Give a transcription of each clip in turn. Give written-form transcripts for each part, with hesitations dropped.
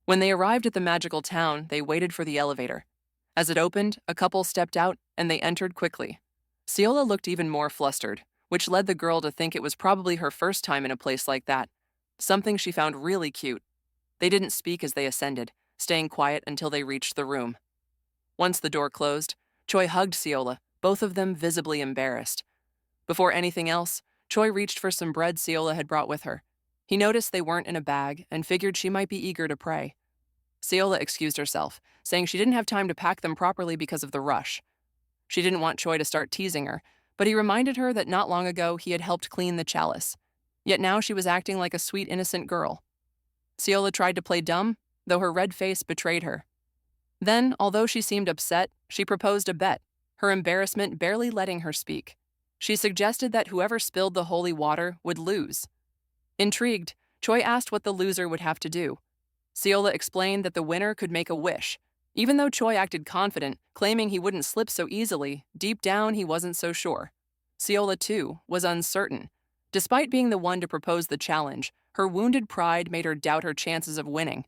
When they arrived at the magical town, they waited for the elevator. As it opened, a couple stepped out and they entered quickly. Ciola looked even more flustered, which led the girl to think it was probably her first time in a place like that, something she found really cute. They didn't speak as they ascended, staying quiet until they reached the room. Once the door closed, Choi hugged Ciola, both of them visibly embarrassed. Before anything else, Choi reached for some bread Ciola had brought with her. He noticed they weren't in a bag and figured she might be eager to pray. Ciola excused herself, saying she didn't have time to pack them properly because of the rush. She didn't want Choi to start teasing her, but he reminded her that not long ago he had helped clean the chalice. Yet now she was acting like a sweet, innocent girl. Ciola tried to play dumb, though her red face betrayed her. Then, although she seemed upset, she proposed a bet, her embarrassment barely letting her speak. She suggested that whoever spilled the holy water would lose. Intrigued, Choi asked what the loser would have to do. Ciola explained that the winner could make a wish. Even though Choi acted confident, claiming he wouldn't slip so easily, deep down he wasn't so sure. Ciola, too, was uncertain. Despite being the one to propose the challenge, her wounded pride made her doubt her chances of winning.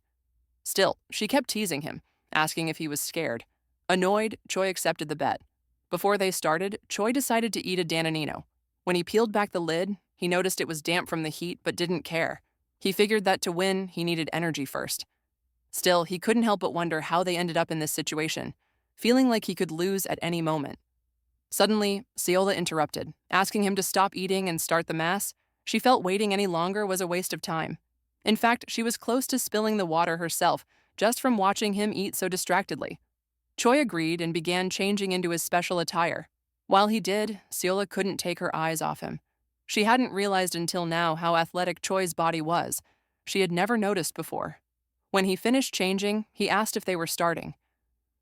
Still, she kept teasing him, asking if he was scared. Annoyed, Choi accepted the bet. Before they started, Choi decided to eat a danonino. When he peeled back the lid, he noticed it was damp from the heat but didn't care. He figured that to win, he needed energy first. Still, he couldn't help but wonder how they ended up in this situation, feeling like he could lose at any moment. Suddenly, Ciola interrupted, asking him to stop eating and start the mass. She felt waiting any longer was a waste of time. In fact, she was close to spilling the water herself, just from watching him eat so distractedly. Choi agreed and began changing into his special attire. While he did, Ciola couldn't take her eyes off him. She hadn't realized until now how athletic Choi's body was. She had never noticed before. When he finished changing, he asked if they were starting.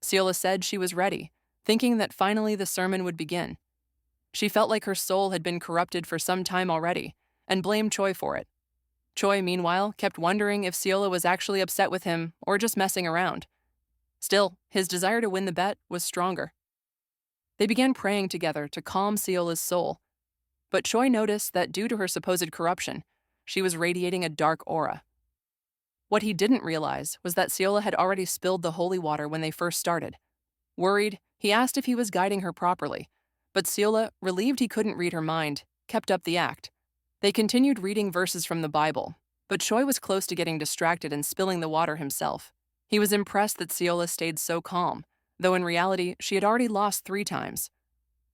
Ciola said she was ready, thinking that finally the sermon would begin. She felt like her soul had been corrupted for some time already, and blamed Choi for it. Choi, meanwhile, kept wondering if Ciola was actually upset with him or just messing around. Still, his desire to win the bet was stronger. They began praying together to calm Ciola's soul. But Choi noticed that due to her supposed corruption, she was radiating a dark aura. What he didn't realize was that Ciola had already spilled the holy water when they first started. Worried, he asked if he was guiding her properly, but Ciola, relieved he couldn't read her mind, kept up the act. They continued reading verses from the Bible, but Choi was close to getting distracted and spilling the water himself. He was impressed that Ciola stayed so calm, though in reality she had already lost 3 times.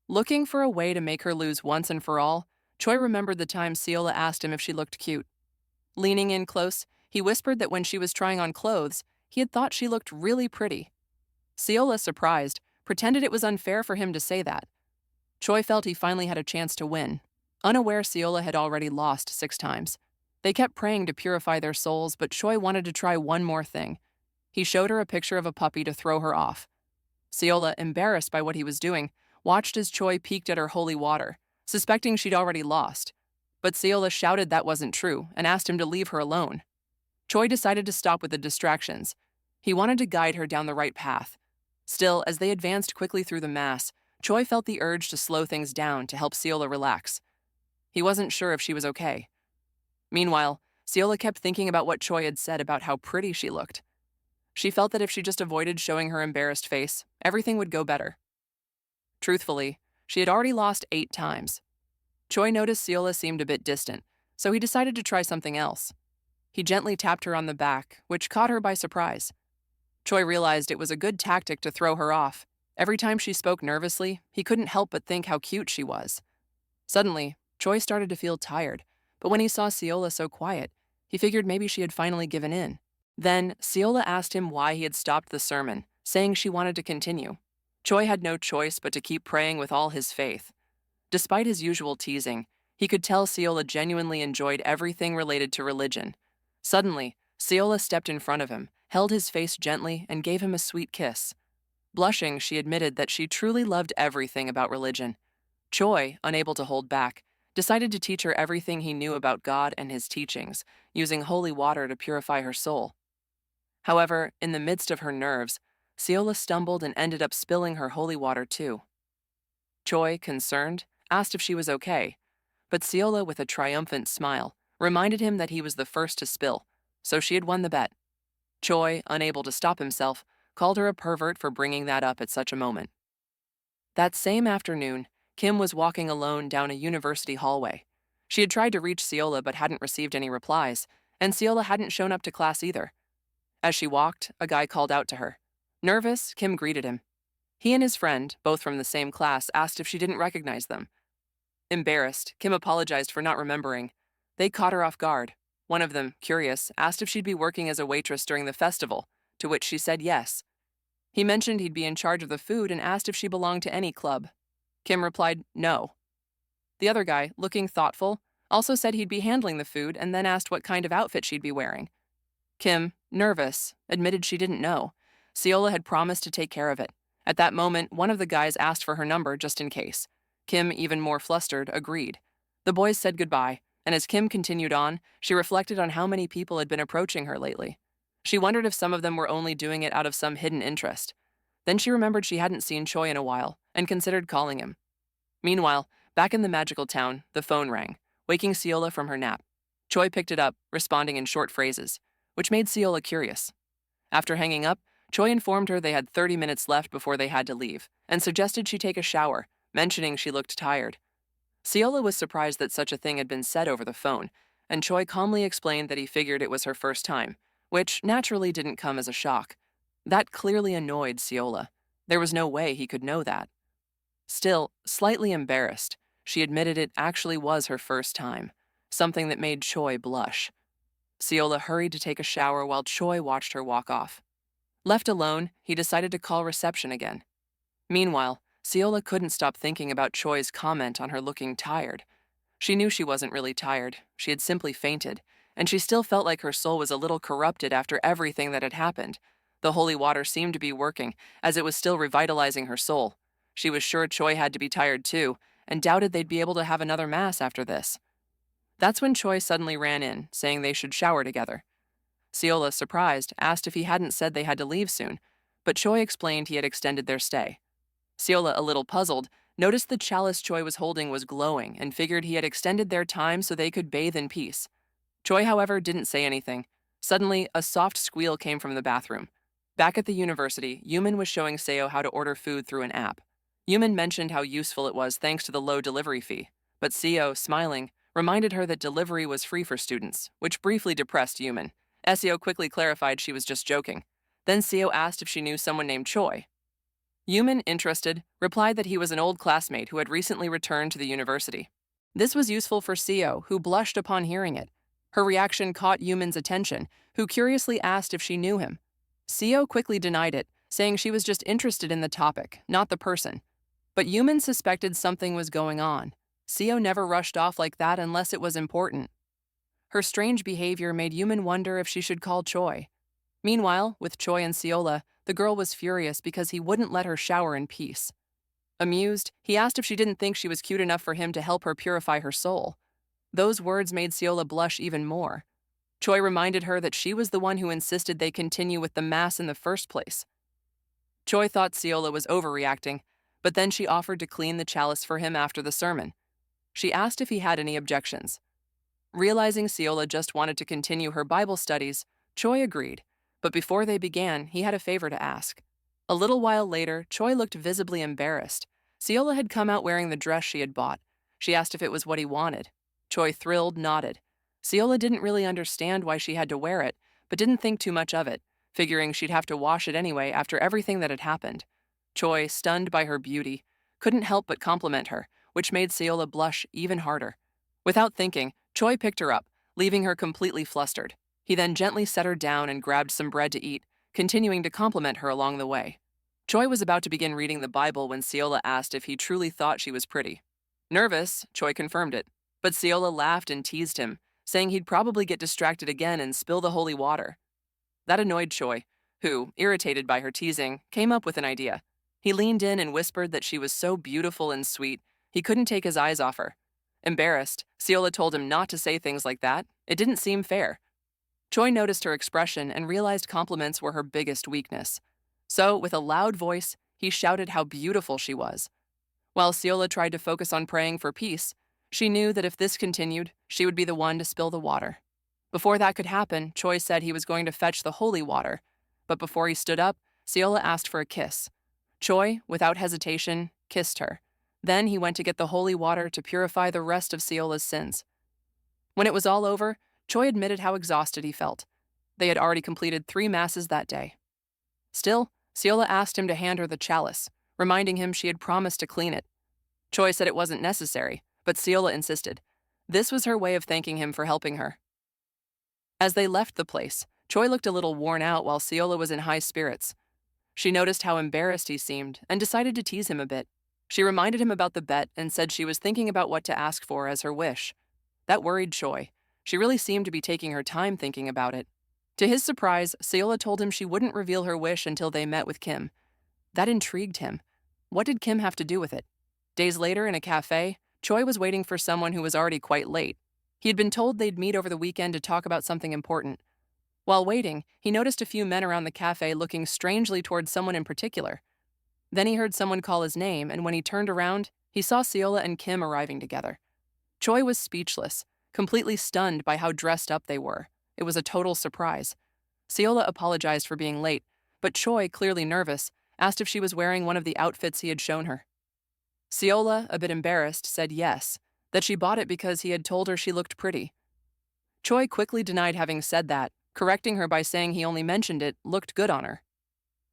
Looking for a way to make her lose once and for all, Choi remembered the time Ciola asked him if she looked cute. Leaning in close, he whispered that when she was trying on clothes, he had thought she looked really pretty. Ciola, surprised, pretended it was unfair for him to say that. Choi felt he finally had a chance to win, unaware Ciola had already lost 6 times. They kept praying to purify their souls, but Choi wanted to try one more thing. He showed her a picture of a puppy to throw her off. Ciola, embarrassed by what he was doing, watched as Choi peeked at her holy water, suspecting she'd already lost. But Ciola shouted that wasn't true and asked him to leave her alone. Choi decided to stop with the distractions. He wanted to guide her down the right path. Still, as they advanced quickly through the mass, Choi felt the urge to slow things down to help Ciola relax. He wasn't sure if she was okay. Meanwhile, Ciola kept thinking about what Choi had said about how pretty she looked. She felt that if she just avoided showing her embarrassed face, everything would go better. Truthfully, she had already lost 8 times. Choi noticed Ciola seemed a bit distant, so he decided to try something else. He gently tapped her on the back, which caught her by surprise. Choi realized it was a good tactic to throw her off. Every time she spoke nervously, he couldn't help but think how cute she was. Suddenly, Choi started to feel tired, but when he saw Ciola so quiet, he figured maybe she had finally given in. Then, Ciola asked him why he had stopped the sermon, saying she wanted to continue. Choi had no choice but to keep praying with all his faith. Despite his usual teasing, he could tell Ciola genuinely enjoyed everything related to religion. Suddenly, Ciola stepped in front of him, held his face gently, and gave him a sweet kiss. Blushing, she admitted that she truly loved everything about religion. Choi, unable to hold back, decided to teach her everything he knew about God and his teachings, using holy water to purify her soul. However, in the midst of her nerves, Ciola stumbled and ended up spilling her holy water too. Choi, concerned, asked if she was okay, but Ciola, with a triumphant smile, reminded him that he was the first to spill, so she had won the bet. Choi, unable to stop himself, called her a pervert for bringing that up at such a moment. That same afternoon, Kim was walking alone down a university hallway. She had tried to reach Seola but hadn't received any replies, and Seola hadn't shown up to class either. As she walked, a guy called out to her. Nervous, Kim greeted him. He and his friend, both from the same class, asked if she didn't recognize them. Embarrassed, Kim apologized for not remembering. They caught her off guard. One of them, curious, asked if she'd be working as a waitress during the festival, to which she said yes. He mentioned he'd be in charge of the food and asked if she belonged to any club. Kim replied, no. The other guy, looking thoughtful, also said he'd be handling the food and then asked what kind of outfit she'd be wearing. Kim, nervous, admitted she didn't know. Seola had promised to take care of it. At that moment, one of the guys asked for her number just in case. Kim, even more flustered, agreed. The boys said goodbye, and as Kim continued on, she reflected on how many people had been approaching her lately. She wondered if some of them were only doing it out of some hidden interest. Then she remembered she hadn't seen Choi in a while and considered calling him. Meanwhile, back in the magical town, the phone rang, waking Seola from her nap. Choi picked it up, responding in short phrases, which made Seola curious. After hanging up, Choi informed her they had 30 minutes left before they had to leave, and suggested she take a shower, mentioning she looked tired. Seola was surprised that such a thing had been said over the phone, and Choi calmly explained that he figured it was her first time, which naturally didn't come as a shock. That clearly annoyed Seola. There was no way he could know that. Still, slightly embarrassed, she admitted it actually was her first time, something that made Choi blush. Seola hurried to take a shower while Choi watched her walk off. Left alone, he decided to call reception again. Meanwhile, Seola couldn't stop thinking about Choi's comment on her looking tired. She knew she wasn't really tired, she had simply fainted, and she still felt like her soul was a little corrupted after everything that had happened. The holy water seemed to be working, as it was still revitalizing her soul. She was sure Choi had to be tired too, and doubted they'd be able to have another mass after this. That's when Choi suddenly ran in, saying they should shower together. Seola, surprised, asked if he hadn't said they had to leave soon, but Choi explained he had extended their stay. Seola, a little puzzled, noticed the chalice Choi was holding was glowing and figured he had extended their time so they could bathe in peace. Choi, however, didn't say anything. Suddenly, a soft squeal came from the bathroom. Back at the university, Yumin was showing Seo how to order food through an app. Yumin mentioned how useful it was thanks to the low delivery fee, but Seo, smiling, reminded her that delivery was free for students, which briefly depressed Yumin. Seo quickly clarified she was just joking. Then Seo asked if she knew someone named Choi. Yumin, interested, replied that he was an old classmate who had recently returned to the university. This was useful for Seo, who blushed upon hearing it. Her reaction caught Yumin's attention, who curiously asked if she knew him. Seo quickly denied it, saying she was just interested in the topic, not the person. But Yumin suspected something was going on. Seo never rushed off like that unless it was important. Her strange behavior made Yumin wonder if she should call Choi. Meanwhile, with Choi and Seola, the girl was furious because he wouldn't let her shower in peace. Amused, he asked if she didn't think she was cute enough for him to help her purify her soul. Those words made Seola blush even more. Choi reminded her that she was the one who insisted they continue with the mass in the first place. Choi thought Seola was overreacting, but then she offered to clean the chalice for him after the sermon. She asked if he had any objections. Realizing Seola just wanted to continue her Bible studies, Choi agreed, but before they began, he had a favor to ask. A little while later, Choi looked visibly embarrassed. Seola had come out wearing the dress she had bought. She asked if it was what he wanted. Choi, thrilled, nodded. Seola didn't really understand why she had to wear it, but didn't think too much of it, figuring she'd have to wash it anyway after everything that had happened. Choi, stunned by her beauty, couldn't help but compliment her, which made Seola blush even harder. Without thinking, Choi picked her up, leaving her completely flustered. He then gently set her down and grabbed some bread to eat, continuing to compliment her along the way. Choi was about to begin reading the Bible when Seola asked if he truly thought she was pretty. Nervous, Choi confirmed it, but Seola laughed and teased him, saying he'd probably get distracted again and spill the holy water. That annoyed Choi, who, irritated by her teasing, came up with an idea. He leaned in and whispered that she was so beautiful and sweet, he couldn't take his eyes off her. Embarrassed, Seola told him not to say things like that. It didn't seem fair. Choi noticed her expression and realized compliments were her biggest weakness. So, with a loud voice, he shouted how beautiful she was. While Seola tried to focus on praying for peace, she knew that if this continued, she would be the one to spill the water. Before that could happen, Choi said he was going to fetch the holy water, but before he stood up, Seola asked for a kiss. Choi, without hesitation, kissed her. Then he went to get the holy water to purify the rest of Seola's sins. When it was all over, Choi admitted how exhausted he felt. They had already completed 3 masses that day. Still, Seola asked him to hand her the chalice, reminding him she had promised to clean it. Choi said it wasn't necessary, but Seola insisted. This was her way of thanking him for helping her. As they left the place, Choi looked a little worn out while Seola was in high spirits. She noticed how embarrassed he seemed and decided to tease him a bit. She reminded him about the bet and said she was thinking about what to ask for as her wish. That worried Choi. She really seemed to be taking her time thinking about it. To his surprise, Seola told him she wouldn't reveal her wish until they met with Kim. That intrigued him. What did Kim have to do with it? Days later, in a cafe, Choi was waiting for someone who was already quite late. He had been told they'd meet over the weekend to talk about something important. While waiting, he noticed a few men around the cafe looking strangely towards someone in particular. Then he heard someone call his name, and when he turned around, he saw Seola and Kim arriving together. Choi was speechless, completely stunned by how dressed up they were. It was a total surprise. Seola apologized for being late, but Choi, clearly nervous, asked if she was wearing one of the outfits he had shown her. Seola, a bit embarrassed, said yes, that she bought it because he had told her she looked pretty. Choi quickly denied having said that, correcting her by saying he only mentioned it looked good on her.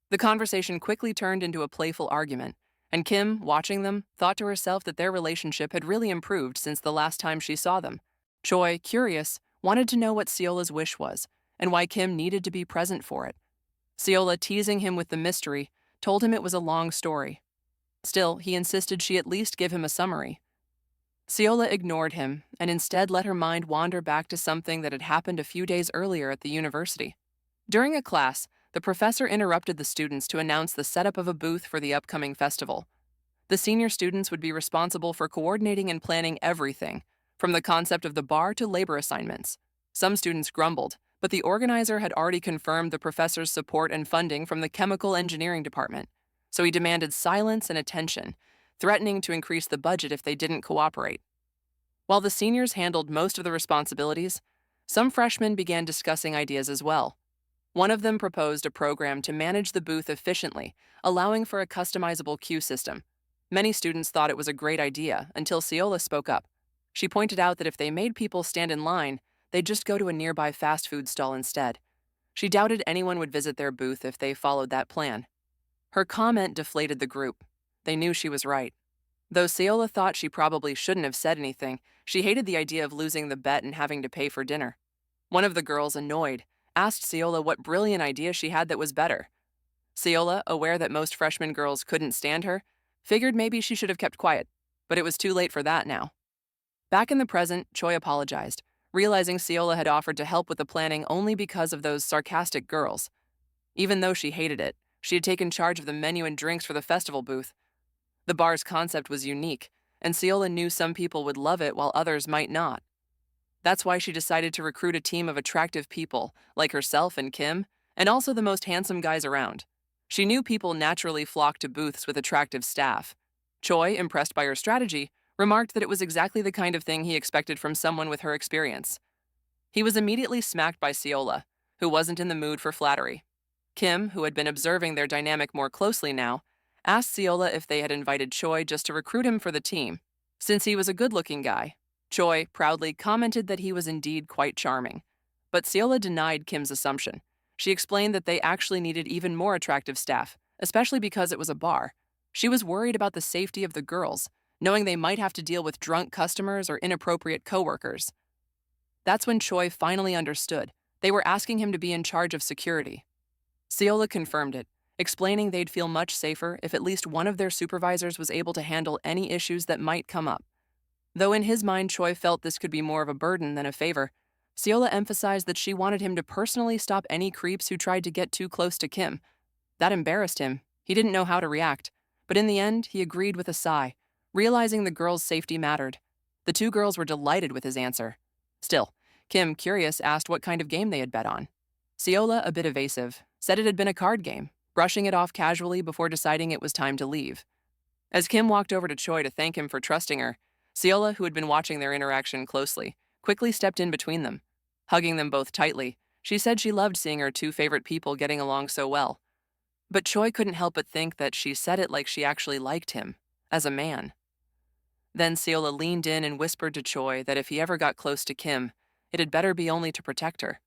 The conversation quickly turned into a playful argument, and Kim, watching them, thought to herself that their relationship had really improved since the last time she saw them. Choi, curious, wanted to know what Seola's wish was, and why Kim needed to be present for it. Seola, teasing him with the mystery, told him it was a long story. Still, he insisted she at least give him a summary. Seola ignored him and instead let her mind wander back to something that had happened a few days earlier at the university. During a class, the professor interrupted the students to announce the setup of a booth for the upcoming festival. The senior students would be responsible for coordinating and planning everything, from the concept of the bar to labor assignments. Some students grumbled, but the organizer had already confirmed the professor's support and funding from the chemical engineering department, so he demanded silence and attention, threatening to increase the budget if they didn't cooperate. While the seniors handled most of the responsibilities, some freshmen began discussing ideas as well. One of them proposed a program to manage the booth efficiently, allowing for a customizable queue system. Many students thought it was a great idea until Seola spoke up. She pointed out that if they made people stand in line, they'd just go to a nearby fast food stall instead. She doubted anyone would visit their booth if they followed that plan. Her comment deflated the group. They knew she was right. Though Seola thought she probably shouldn't have said anything, she hated the idea of losing the bet and having to pay for dinner. One of the girls, annoyed, asked Seola what brilliant idea she had that was better. Seola, aware that most freshman girls couldn't stand her, figured maybe she should have kept quiet, but it was too late for that now. Back in the present, Choi apologized, realizing Seola had offered to help with the planning only because of those sarcastic girls. Even though she hated it, she had taken charge of the menu and drinks for the festival booth. The bar's concept was unique, and Seola knew some people would love it while others might not. That's why she decided to recruit a team of attractive people, like herself and Kim, and also the most handsome guys around. She knew people naturally flocked to booths with attractive staff. Choi, impressed by her strategy, remarked that it was exactly the kind of thing he expected from someone with her experience. He was immediately smacked by Seola, who wasn't in the mood for flattery. Kim, who had been observing their dynamic more closely now, asked Seola if they had invited Choi just to recruit him for the team. Since he was a good-looking guy, Choi proudly commented that he was indeed quite charming. But Seola denied Kim's assumption. She explained that they actually needed even more attractive staff, especially because it was a bar. She was worried about the safety of the girls, knowing they might have to deal with drunk customers or inappropriate coworkers. That's when Choi finally understood. They were asking him to be in charge of security. Seola confirmed it, explaining they'd feel much safer if at least one of their supervisors was able to handle any issues that might come up. Though in his mind Choi felt this could be more of a burden than a favor, Seola emphasized that she wanted him to personally stop any creeps who tried to get too close to Kim. That embarrassed him. He didn't know how to react, but in the end, he agreed with a sigh, realizing the girls' safety mattered. The 2 girls were delighted with his answer. Still, Kim, curious, asked what kind of game they had bet on. Seola, a bit evasive, said it had been a card game, brushing it off casually before deciding it was time to leave. As Kim walked over to Choi to thank him for trusting her, Seola, who had been watching their interaction closely, quickly stepped in between them. Hugging them both tightly, she said she loved seeing her two favorite people getting along so well. But Choi couldn't help but think that she said it like she actually liked him, as a man. Then Seola leaned in and whispered to Choi that if he ever got close to Kim, it had better be only to protect her.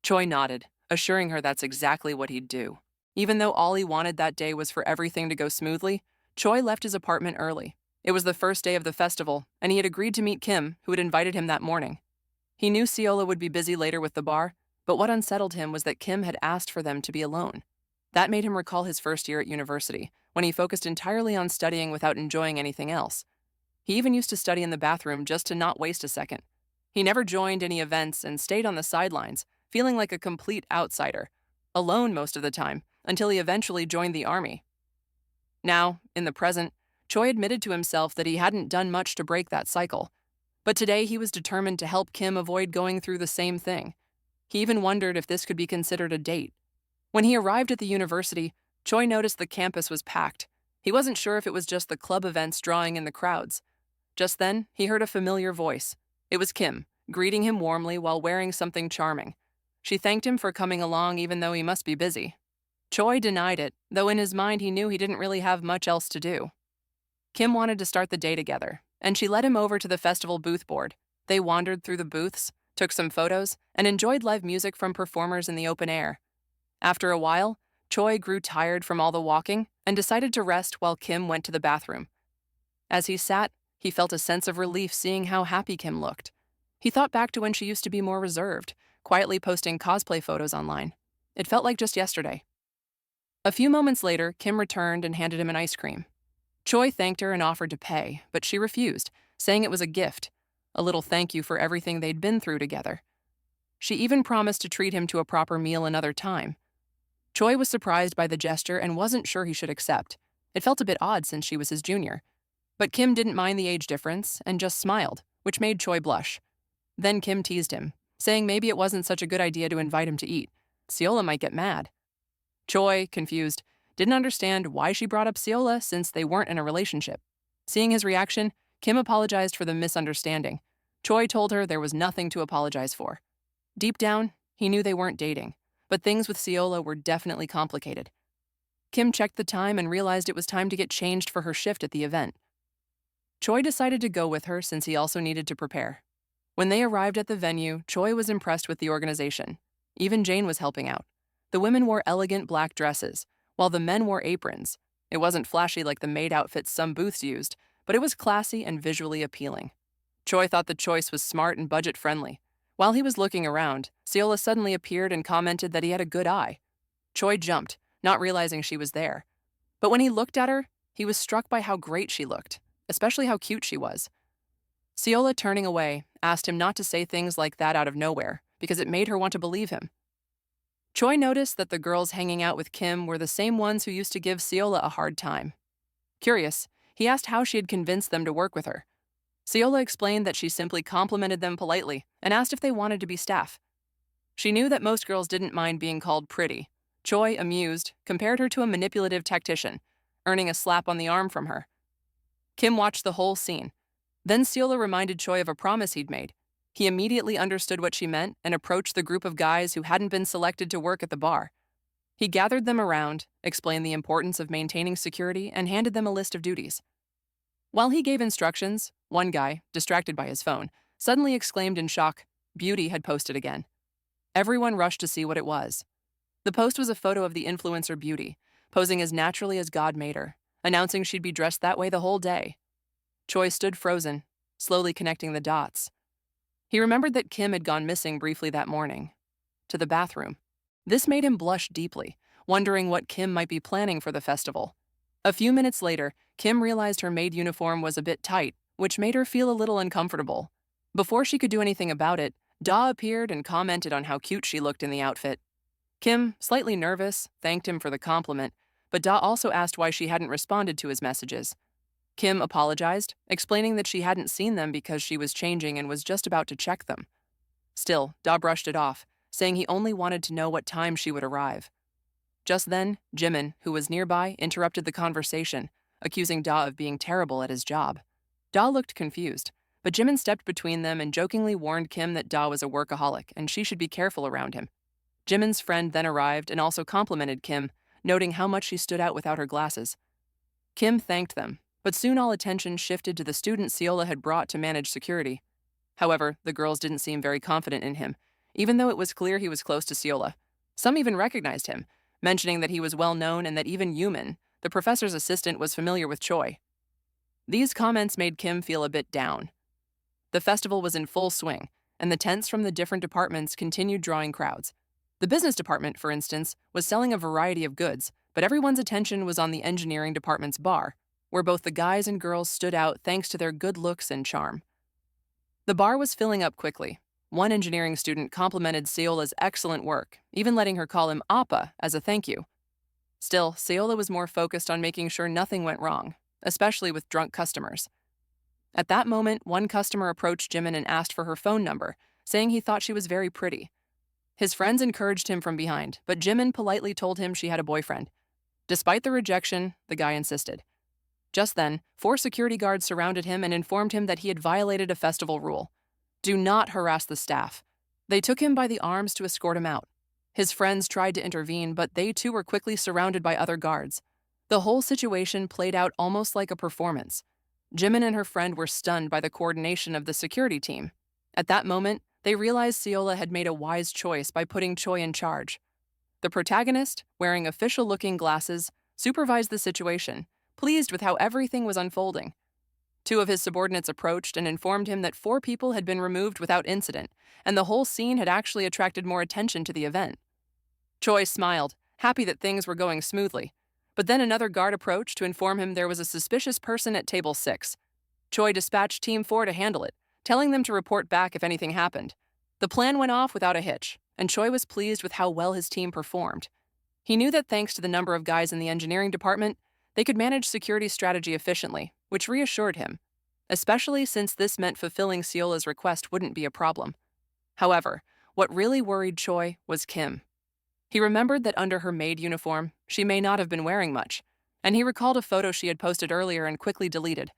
Choi nodded, assuring her that's exactly what he'd do. Even though all he wanted that day was for everything to go smoothly, Choi left his apartment early. It was the first day of the festival, and he had agreed to meet Kim, who had invited him that morning. He knew Seola would be busy later with the bar, but what unsettled him was that Kim had asked for them to be alone. That made him recall his first year at university, when he focused entirely on studying without enjoying anything else. He even used to study in the bathroom just to not waste a second. He never joined any events and stayed on the sidelines, feeling like a complete outsider, alone most of the time, until he eventually joined the army. Now, in the present, Choi admitted to himself that he hadn't done much to break that cycle. But today he was determined to help Kim avoid going through the same thing. He even wondered if this could be considered a date. When he arrived at the university, Choi noticed the campus was packed. He wasn't sure if it was just the club events drawing in the crowds. Just then, he heard a familiar voice. It was Kim, greeting him warmly while wearing something charming. She thanked him for coming along even though he must be busy. Choi denied it, though in his mind he knew he didn't really have much else to do. Kim wanted to start the day together, and she led him over to the festival booth board. They wandered through the booths, took some photos, and enjoyed live music from performers in the open air. After a while, Choi grew tired from all the walking and decided to rest while Kim went to the bathroom. As he sat, he felt a sense of relief seeing how happy Kim looked. He thought back to when she used to be more reserved, quietly posting cosplay photos online. It felt like just yesterday. A few moments later, Kim returned and handed him an ice cream. Choi thanked her and offered to pay, but she refused, saying it was a gift, a little thank you for everything they'd been through together. She even promised to treat him to a proper meal another time. Choi was surprised by the gesture and wasn't sure he should accept. It felt a bit odd since she was his junior. But Kim didn't mind the age difference and just smiled, which made Choi blush. Then Kim teased him, saying maybe it wasn't such a good idea to invite him to eat. Seola might get mad. Choi, confused, didn't understand why she brought up Seola since they weren't in a relationship. Seeing his reaction, Kim apologized for the misunderstanding. Choi told her there was nothing to apologize for. Deep down, he knew they weren't dating, but things with Seola were definitely complicated. Kim checked the time and realized it was time to get changed for her shift at the event. Choi decided to go with her since he also needed to prepare. When they arrived at the venue, Choi was impressed with the organization. Even Jane was helping out. The women wore elegant black dresses, while the men wore aprons. It wasn't flashy like the maid outfits some booths used, but it was classy and visually appealing. Choi thought the choice was smart and budget-friendly. While he was looking around, Seola suddenly appeared and commented that he had a good eye. Choi jumped, not realizing she was there. But when he looked at her, he was struck by how great she looked, especially how cute she was. Seola, turning away, asked him not to say things like that out of nowhere, because it made her want to believe him. Choi noticed that the girls hanging out with Kim were the same ones who used to give Seola a hard time. Curious, he asked how she had convinced them to work with her. Seola explained that she simply complimented them politely and asked if they wanted to be staff. She knew that most girls didn't mind being called pretty. Choi, amused, compared her to a manipulative tactician, earning a slap on the arm from her. Kim watched the whole scene. Then Seola reminded Choi of a promise he'd made. He immediately understood what she meant and approached the group of guys who hadn't been selected to work at the bar. He gathered them around, explained the importance of maintaining security, and handed them a list of duties. While he gave instructions, one guy, distracted by his phone, suddenly exclaimed in shock, "Beauty had posted again." Everyone rushed to see what it was. The post was a photo of the influencer Beauty, posing as naturally as God made her, announcing she'd be dressed that way the whole day. Choi stood frozen, slowly connecting the dots. He remembered that Kim had gone missing briefly that morning, to the bathroom. This made him blush deeply, wondering what Kim might be planning for the festival. A few minutes later, Kim realized her maid uniform was a bit tight, which made her feel a little uncomfortable. Before she could do anything about it, Da appeared and commented on how cute she looked in the outfit. Kim, slightly nervous, thanked him for the compliment, but Da also asked why she hadn't responded to his messages. Kim apologized, explaining that she hadn't seen them because she was changing and was just about to check them. Still, Da brushed it off, saying he only wanted to know what time she would arrive. Just then, Jimin, who was nearby, interrupted the conversation, accusing Da of being terrible at his job. Da looked confused, But Jimin stepped between them and jokingly warned Kim that Da was a workaholic and she should be careful around him. Jimin's friend then arrived and also complimented Kim, noting how much she stood out without her glasses. Kim thanked them, but soon all attention shifted to the student Seola had brought to manage security. However, the girls didn't seem very confident in him, even though it was clear he was close to Seola. Some even recognized him, mentioning that he was well known and that even Yumin, the professor's assistant, was familiar with Choi. These comments made Kim feel a bit down. The festival was in full swing, and the tents from the different departments continued drawing crowds. The business department, for instance, was selling a variety of goods, but everyone's attention was on the engineering department's bar, where both the guys and girls stood out thanks to their good looks and charm. The bar was filling up quickly. One engineering student complimented Seola's excellent work, even letting her call him Appa as a thank you. Still, Seola was more focused on making sure nothing went wrong, especially with drunk customers. At that moment, one customer approached Jimin and asked for her phone number, saying he thought she was very pretty. His friends encouraged him from behind, but Jimin politely told him she had a boyfriend. Despite the rejection, the guy insisted. Just then, 4 security guards surrounded him and informed him that he had violated a festival rule. Do not harass the staff. They took him by the arms to escort him out. His friends tried to intervene, but they too were quickly surrounded by other guards. The whole situation played out almost like a performance. Jimin and her friend were stunned by the coordination of the security team. At that moment, they realized Seola had made a wise choice by putting Choi in charge. The protagonist, wearing official-looking glasses, supervised the situation, pleased with how everything was unfolding. 2 of his subordinates approached and informed him that 4 people had been removed without incident, and the whole scene had actually attracted more attention to the event. Choi smiled, happy that things were going smoothly, but then another guard approached to inform him there was a suspicious person at table 6. Choi dispatched Team 4 to handle it, telling them to report back if anything happened. The plan went off without a hitch, and Choi was pleased with how well his team performed. He knew that thanks to the number of guys in the engineering department, they could manage security strategy efficiently, which reassured him, especially since this meant fulfilling Seola's request wouldn't be a problem. However, what really worried Choi was Kim. He remembered that under her maid uniform, she may not have been wearing much, and he recalled a photo she had posted earlier and quickly deleted.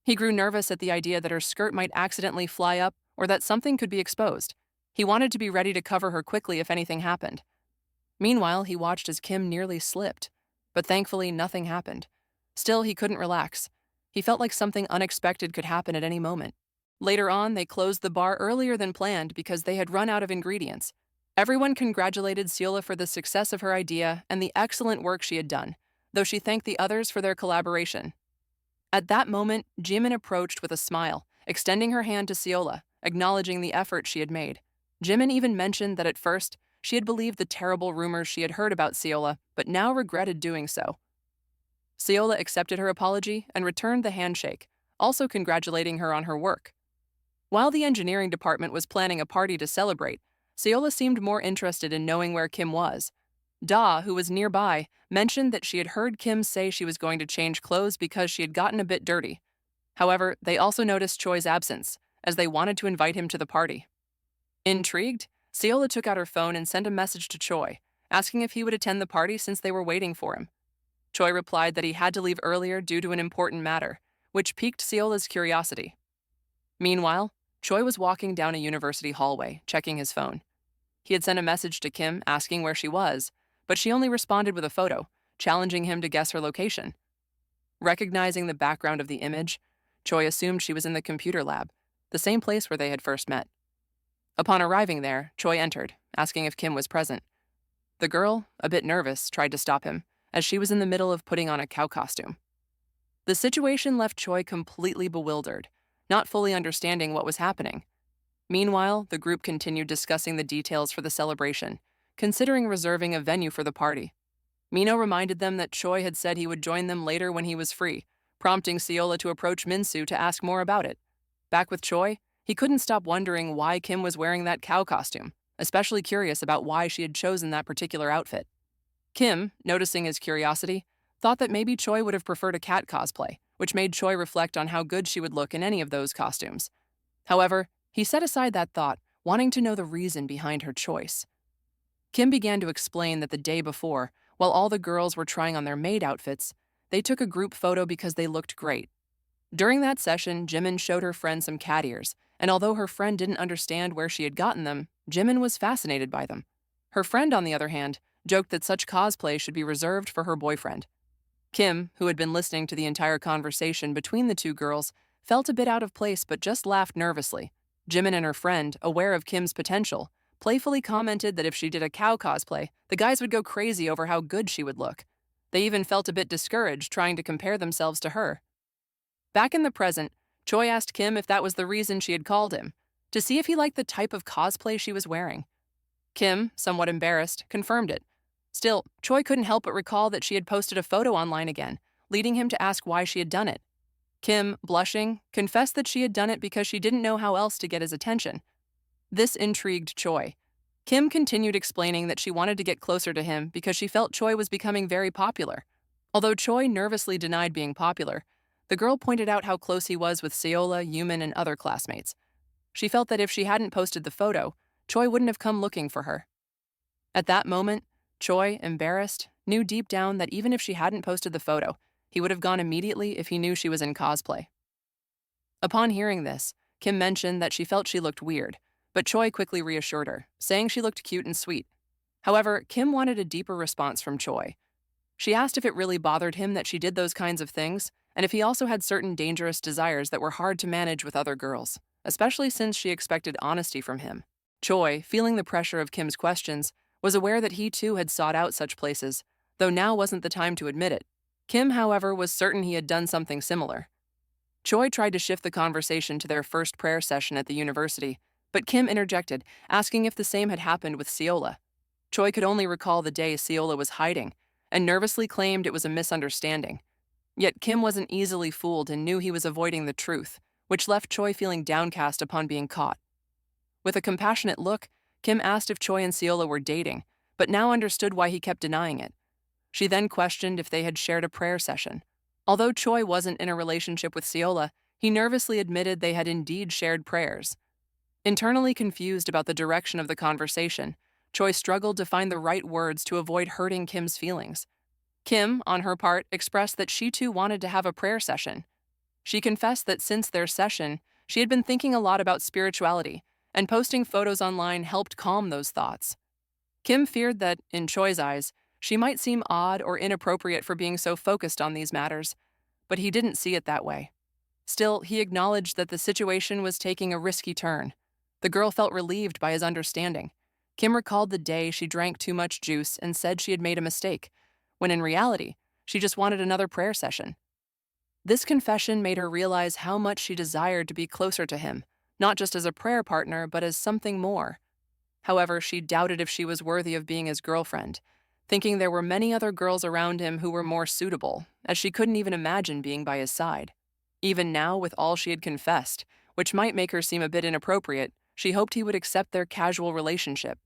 He grew nervous at the idea that her skirt might accidentally fly up or that something could be exposed. He wanted to be ready to cover her quickly if anything happened. Meanwhile, he watched as Kim nearly slipped, but thankfully nothing happened. Still, he couldn't relax. He felt like something unexpected could happen at any moment. Later on, they closed the bar earlier than planned because they had run out of ingredients. Everyone congratulated Seola for the success of her idea and the excellent work she had done, though she thanked the others for their collaboration. At that moment, Jimin approached with a smile, extending her hand to Seola, acknowledging the effort she had made. Jimin even mentioned that at first, she had believed the terrible rumors she had heard about Seola, but now regretted doing so. Seola accepted her apology and returned the handshake, also congratulating her on her work. While the engineering department was planning a party to celebrate, Seola seemed more interested in knowing where Kim was. Da, who was nearby, mentioned that she had heard Kim say she was going to change clothes because she had gotten a bit dirty. However, they also noticed Choi's absence, as they wanted to invite him to the party. Intrigued, Seola took out her phone and sent a message to Choi, asking if he would attend the party since they were waiting for him. Choi replied that he had to leave earlier due to an important matter, which piqued Seola's curiosity. Meanwhile, Choi was walking down a university hallway, checking his phone. He had sent a message to Kim asking where she was, but she only responded with a photo, challenging him to guess her location. Recognizing the background of the image, Choi assumed she was in the computer lab, the same place where they had first met. Upon arriving there, Choi entered, asking if Kim was present. The girl, a bit nervous, tried to stop him, as she was in the middle of putting on a cow costume. The situation left Choi completely bewildered, not fully understanding what was happening. Meanwhile, the group continued discussing the details for the celebration, considering reserving a venue for the party. Mino reminded them that Choi had said he would join them later when he was free, prompting Seola to approach Minsu to ask more about it. Back with Choi, he couldn't stop wondering why Kim was wearing that cow costume, especially curious about why she had chosen that particular outfit. Kim, noticing his curiosity, thought that maybe Choi would have preferred a cat cosplay, which made Choi reflect on how good she would look in any of those costumes. However, he set aside that thought, wanting to know the reason behind her choice. Kim began to explain that the day before, while all the girls were trying on their maid outfits, they took a group photo because they looked great. During that session, Jimin showed her friend some cat ears, and although her friend didn't understand where she had gotten them, Jimin was fascinated by them. Her friend, on the other hand, joked that such cosplay should be reserved for her boyfriend. Kim, who had been listening to the entire conversation between the two girls, felt a bit out of place but just laughed nervously. Jimin and her friend, aware of Kim's potential, playfully commented that if she did a cow cosplay, the guys would go crazy over how good she would look. They even felt a bit discouraged trying to compare themselves to her. Back in the present, Choi asked Kim if that was the reason she had called him, to see if he liked the type of cosplay she was wearing. Kim, somewhat embarrassed, confirmed it. Still, Choi couldn't help but recall that she had posted a photo online again, leading him to ask why she had done it. Kim, blushing, confessed that she had done it because she didn't know how else to get his attention. This intrigued Choi. Kim continued explaining that she wanted to get closer to him because she felt Choi was becoming very popular. Although Choi nervously denied being popular, the girl pointed out how close he was with Seola, Yumin, and other classmates. She felt that if she hadn't posted the photo, Choi wouldn't have come looking for her. At that moment, Choi, embarrassed, knew deep down that even if she hadn't posted the photo, he would have gone immediately if he knew she was in cosplay. Upon hearing this, Kim mentioned that she felt she looked weird, but Choi quickly reassured her, saying she looked cute and sweet. However, Kim wanted a deeper response from Choi. She asked if it really bothered him that she did those kinds of things, and if he also had certain dangerous desires that were hard to manage with other girls, especially since she expected honesty from him. Choi, feeling the pressure of Kim's questions, was aware that he too had sought out such places, though now wasn't the time to admit it. Kim, however, was certain he had done something similar. Choi tried to shift the conversation to their first prayer session at the university, but Kim interjected, asking if the same had happened with Seola. Choi could only recall the day Seola was hiding, and nervously claimed it was a misunderstanding. Yet Kim wasn't easily fooled and knew he was avoiding the truth, which left Choi feeling downcast upon being caught. With a compassionate look, Kim asked if Choi and Seola were dating, but now understood why he kept denying it. She then questioned if they had shared a prayer session. Although Choi wasn't in a relationship with Seola, he nervously admitted they had indeed shared prayers. Internally confused about the direction of the conversation, Choi struggled to find the right words to avoid hurting Kim's feelings. Kim, on her part, expressed that she too wanted to have a prayer session. She confessed that since their session, she had been thinking a lot about spirituality, and posting photos online helped calm those thoughts. Kim feared that, in Choi's eyes, she might seem odd or inappropriate for being so focused on these matters, but he didn't see it that way. Still, he acknowledged that the situation was taking a risky turn. The girl felt relieved by his understanding. Kim recalled the day she drank too much juice and said she had made a mistake, when in reality, she just wanted another prayer session. This confession made her realize how much she desired to be closer to him, not just as a prayer partner, but as something more. However, she doubted if she was worthy of being his girlfriend, thinking there were many other girls around him who were more suitable, as she couldn't even imagine being by his side. Even now, with all she had confessed, which might make her seem a bit inappropriate, she hoped he would accept their casual relationship.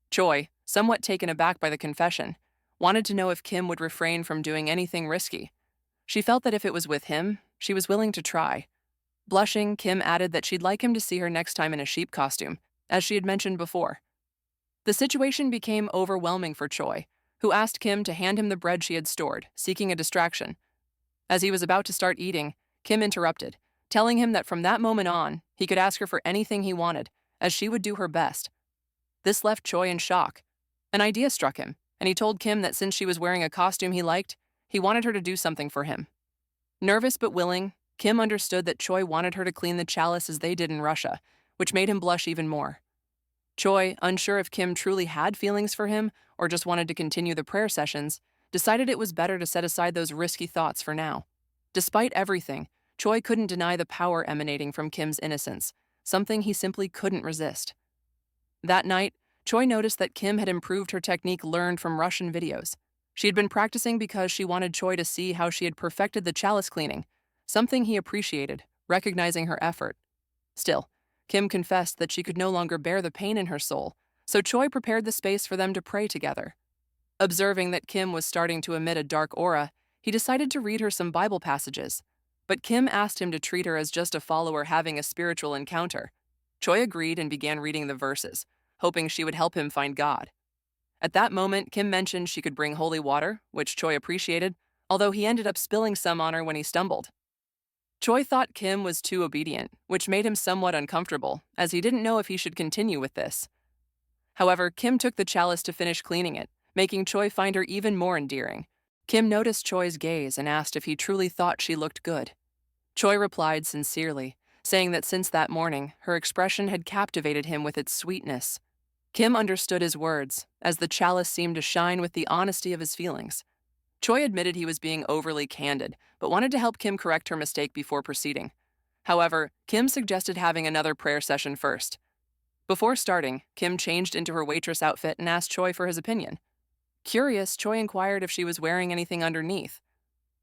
Choi, somewhat taken aback by the confession, wanted to know if Kim would refrain from doing anything risky. She felt that if it was with him, she was willing to try. Blushing, Kim added that she'd like him to see her next time in a sheep costume, as she had mentioned before. The situation became overwhelming for Choi, who asked Kim to hand him the bread she had stored, seeking a distraction. As he was about to start eating, Kim interrupted, telling him that from that moment on, he could ask her for anything he wanted, as she would do her best. This left Choi in shock. An idea struck him, and he told Kim that since she was wearing a costume he liked, he wanted her to do something for him. Nervous but willing, Kim understood that Choi wanted her to clean the chalice as they did in Russia, which made him blush even more. Choi, unsure if Kim truly had feelings for him or just wanted to continue the prayer sessions, decided it was better to set aside those risky thoughts for now. Despite everything, Choi couldn't deny the power emanating from Kim's innocence, something he simply couldn't resist. That night, Choi noticed that Kim had improved her technique learned from Russian videos. She had been practicing because she wanted Choi to see how she had perfected the chalice cleaning, something he appreciated, recognizing her effort. Still, Kim confessed that she could no longer bear the pain in her soul, so Choi prepared the space for them to pray together. Observing that Kim was starting to emit a dark aura, he decided to read her some Bible passages. But Kim asked him to treat her as just a follower having a spiritual encounter. Choi agreed and began reading the verses, hoping she would help him find God. At that moment, Kim mentioned she could bring holy water, which Choi appreciated, although he ended up spilling some on her when he stumbled. Choi thought Kim was too obedient, which made him somewhat uncomfortable, as he didn't know if he should continue with this. However, Kim took the chalice to finish cleaning it, making Choi find her even more endearing. Kim noticed Choi's gaze and asked if he truly thought she looked good. Choi replied sincerely, saying that since that morning, her expression had captivated him with its sweetness. Kim understood his words, as the chalice seemed to shine with the honesty of his feelings. Choi admitted he was being overly candid, but wanted to help Kim correct her mistake before proceeding. However, Kim suggested having another prayer session first. Before starting, Kim changed into her waitress outfit and asked Choi for his opinion. Curious, Choi inquired if she was wearing anything underneath.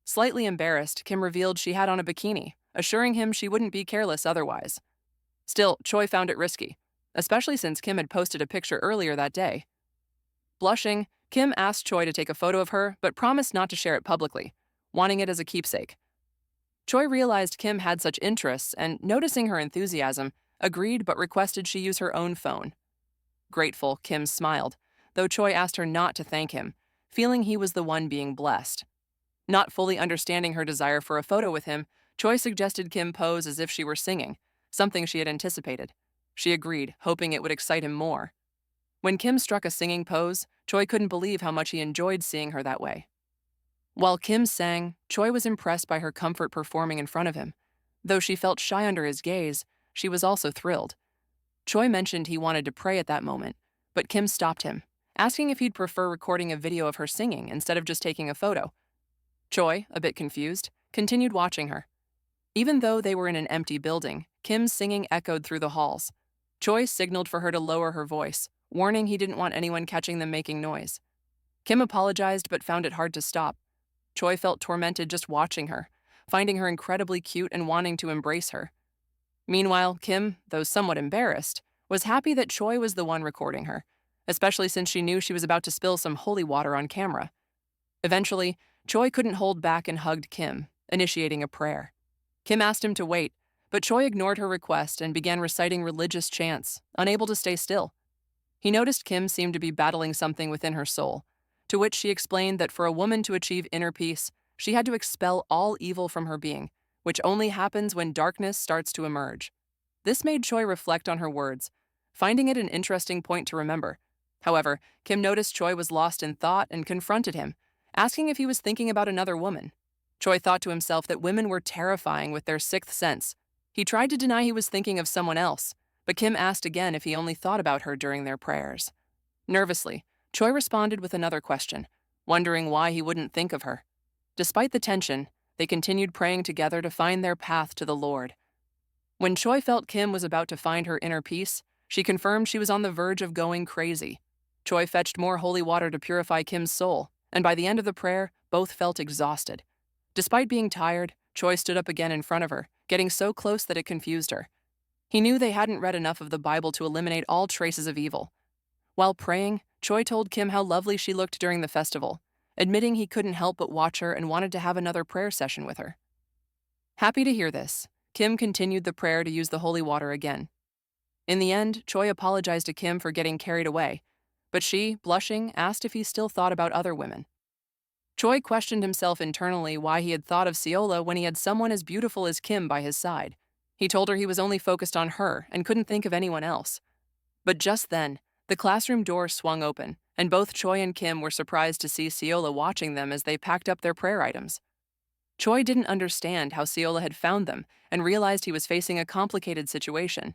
Slightly embarrassed, Kim revealed she had on a bikini, assuring him she wouldn't be careless otherwise. Still, Choi found it risky, especially since Kim had posted a picture earlier that day. Blushing, Kim asked Choi to take a photo of her, but promised not to share it publicly, wanting it as a keepsake. Choi realized Kim had such interests and, noticing her enthusiasm, agreed but requested she use her own phone. Grateful, Kim smiled, though Choi asked her not to thank him, feeling he was the one being blessed. Not fully understanding her desire for a photo with him, Choi suggested Kim pose as if she were singing, something she had anticipated. She agreed, hoping it would excite him more. When Kim struck a singing pose, Choi couldn't believe how much he enjoyed seeing her that way. While Kim sang, Choi was impressed by her comfort performing in front of him. Though she felt shy under his gaze, she was also thrilled. Choi mentioned he wanted to pray at that moment, but Kim stopped him, asking if he'd prefer recording a video of her singing instead of just taking a photo. Choi, a bit confused, continued watching her. Even though they were in an empty building, Kim's singing echoed through the halls. Choi signaled for her to lower her voice, warning he didn't want anyone catching them making noise. Kim apologized but found it hard to stop. Choi felt tormented just watching her, finding her incredibly cute and wanting to embrace her. Meanwhile, Kim, though somewhat embarrassed, was happy that Choi was the one recording her, especially since she knew she was about to spill some holy water on camera. Eventually, Choi couldn't hold back and hugged Kim, initiating a prayer. Kim asked him to wait, but Choi ignored her request and began reciting religious chants, unable to stay still. He noticed Kim seemed to be battling something within her soul, to which she explained that for a woman to achieve inner peace, she had to expel all evil from her being, which only happens when darkness starts to emerge. This made Choi reflect on her words, finding it an interesting point to remember. However, Kim noticed Choi was lost in thought and confronted him, asking if he was thinking about another woman. Choi thought to himself that women were terrifying with their sixth sense. He tried to deny he was thinking of someone else, but Kim asked again if he only thought about her during their prayers. Nervously, Choi responded with another question, wondering why he wouldn't think of her. Despite the tension, they continued praying together to find their path to the Lord. When Choi felt Kim was about to find her inner peace, she confirmed she was on the verge of going crazy. Choi fetched more holy water to purify Kim's soul, and by the end of the prayer, both felt exhausted. Despite being tired, Choi stood up again in front of her, getting so close that it confused her. He knew they hadn't read enough of the Bible to eliminate all traces of evil. While praying, Choi told Kim how lovely she looked during the festival, admitting he couldn't help but watch her and wanted to have another prayer session with her. Happy to hear this, Kim continued the prayer to use the holy water again. In the end, Choi apologized to Kim for getting carried away, but she, blushing, asked if he still thought about other women. Choi questioned himself internally why he had thought of Seola when he had someone as beautiful as Kim by his side. He told her he was only focused on her and couldn't think of anyone else. But just then, the classroom door swung open, and both Choi and Kim were surprised to see Seola watching them as they packed up their prayer items. Choi didn't understand how Seola had found them and realized he was facing a complicated situation.